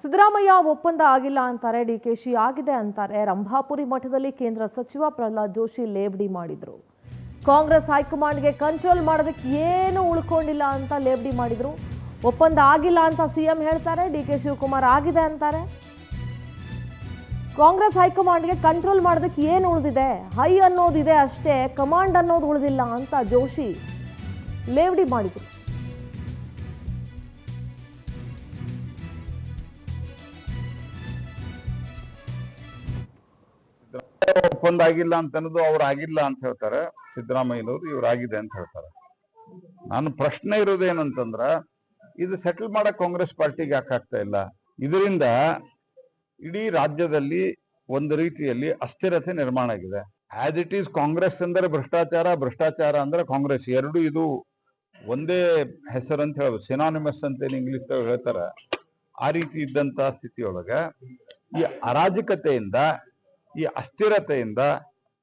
ಸಿದ್ದರಾಮಯ್ಯ ಒಪ್ಪಂದ ಆಗಿಲ್ಲ ಅಂತಾರೆ, ಡಿಕೆಶಿ ಆಗಿದೆ ಅಂತಾರೆ. ರಂಭಾಪುರಿ ಮಠದಲ್ಲಿ ಕೇಂದ್ರ ಸಚಿವ ಪ್ರಹ್ಲಾದ್ ಜೋಶಿ ಲೇವಡಿ ಮಾಡಿದ್ರು. ಕಾಂಗ್ರೆಸ್ ಹೈಕಮಾಂಡ್ಗೆ ಕಂಟ್ರೋಲ್ ಮಾಡೋದಕ್ಕೆ ಏನು ಉಳ್ಕೊಂಡಿಲ್ಲ ಅಂತ ಲೇವಡಿ ಮಾಡಿದ್ರು. ಒಪ್ಪಂದ ಆಗಿಲ್ಲ ಅಂತ ಸಿಎಂ ಹೇಳ್ತಾರೆ, ಡಿಕೆ ಶಿವಕುಮಾರ್ ಆಗಿದೆ ಅಂತಾರೆ. ಕಾಂಗ್ರೆಸ್ ಹೈಕಮಾಂಡ್ಗೆ ಕಂಟ್ರೋಲ್ ಮಾಡೋದಕ್ಕೆ ಏನು ಉಳಿದಿದೆ? ಹೈ ಅನ್ನೋದಿದೆ ಅಷ್ಟೇ, ಕಮಾಂಡ್ ಅನ್ನೋದು ಉಳಿದಿಲ್ಲ ಅಂತ ಜೋಶಿ ಲೇವಡಿ ಮಾಡಿದ್ರು. ಒಪ್ಪಂದ ಆಗಿಲ್ಲ ಅಂತ ಅನ್ನೋದು ಅವ್ರು ಆಗಿಲ್ಲ ಅಂತ ಹೇಳ್ತಾರೆ, ಸಿದ್ದರಾಮಯ್ಯನವರು ಇವ್ರಾಗಿದೆ ಅಂತ ಹೇಳ್ತಾರೆ. ನಾನು ಪ್ರಶ್ನೆ ಇರೋದೇನಂತಂದ್ರ, ಇದು ಸೆಟಲ್ ಮಾಡಕ್ ಕಾಂಗ್ರೆಸ್ ಪಾರ್ಟಿಗೆ ಯಾಕಾಗ್ತಾ ಇಲ್ಲ? ಇದರಿಂದ ಇಡೀ ರಾಜ್ಯದಲ್ಲಿ ಒಂದು ರೀತಿಯಲ್ಲಿ ಅಸ್ಥಿರತೆ ನಿರ್ಮಾಣ ಆಗಿದೆ. ಆಸ್ ಇಟ್ ಈಸ್ ಕಾಂಗ್ರೆಸ್ ಅಂದ್ರೆ ಭ್ರಷ್ಟಾಚಾರ, ಭ್ರಷ್ಟಾಚಾರ ಅಂದ್ರೆ ಕಾಂಗ್ರೆಸ್, ಎರಡು ಇದು ಒಂದೇ ಹೆಸರು ಅಂತ ಹೇಳ್ಬೋದು, ಸಿನಾನಿಮಸ್ ಅಂತ ಇಂಗ್ಲಿಷ್ ಹೇಳ್ತಾರ. ಆ ರೀತಿ ಇದ್ದಂತ ಸ್ಥಿತಿಯೊಳಗ ಈ ಅರಾಜಕತೆಯಿಂದ, ಈ ಅಸ್ಥಿರತೆಯಿಂದ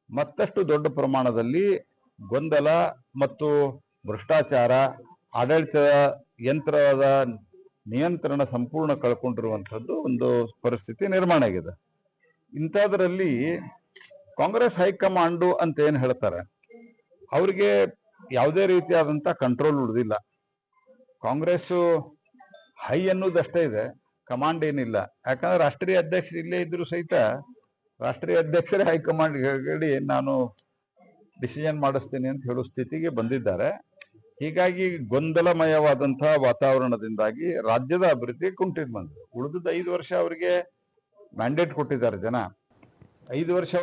ಮತ್ತಷ್ಟು ದೊಡ್ಡ ಪ್ರಮಾಣದಲ್ಲಿ ಗೊಂದಲ ಮತ್ತು ಭ್ರಷ್ಟಾಚಾರ, ಆಡಳಿತ ಯಂತ್ರದ ನಿಯಂತ್ರಣ ಸಂಪೂರ್ಣ ಕಳ್ಕೊಂಡಿರುವಂಥದ್ದು ಒಂದು ಪರಿಸ್ಥಿತಿ ನಿರ್ಮಾಣ ಆಗಿದೆ. ಇಂಥದ್ರಲ್ಲಿ ಕಾಂಗ್ರೆಸ್ ಹೈಕಮಾಂಡು ಅಂತ ಏನ್ ಹೇಳ್ತಾರೆ, ಅವ್ರಿಗೆ ಯಾವುದೇ ರೀತಿಯಾದಂಥ ಕಂಟ್ರೋಲ್ ಉಳಿದಿಲ್ಲ. ಕಾಂಗ್ರೆಸ್ ಹೈ ಅನ್ನೋದಷ್ಟೇ ಇದೆ, ಕಮಾಂಡ್ ಏನಿಲ್ಲ. ಯಾಕಂದ್ರೆ ರಾಷ್ಟ್ರೀಯ ಅಧ್ಯಕ್ಷರು ಇಲ್ಲೇ ಇದ್ರು ಸಹಿತ ರಾಷ್ಟ್ರೀಯ ಅಧ್ಯಕ್ಷರೇ ಹೈಕಮಾಂಡ್ ಹೇಳಿ ನಾನು ಡಿಸಿಷನ್ ಮಾಡಿಸ್ತೀನಿ ಅಂತ ಹೇಳೋ ಸ್ಥಿತಿಗೆ ಬಂದಿದ್ದಾರೆ. ಹೀಗಾಗಿ ಗೊಂದಲಮಯವಾದಂತಹ ವಾತಾವರಣದಿಂದಾಗಿ ರಾಜ್ಯದ ಅಭಿವೃದ್ಧಿ ಕುಂಠಿತ ಬಂದಿದೆ. ಉಳಿದ 5 ವರ್ಷ ಅವರಿಗೆ ಮ್ಯಾಂಡೇಟ್ ಕೊಟ್ಟಿದ್ದಾರೆ ಜನ. 5 ವರ್ಷ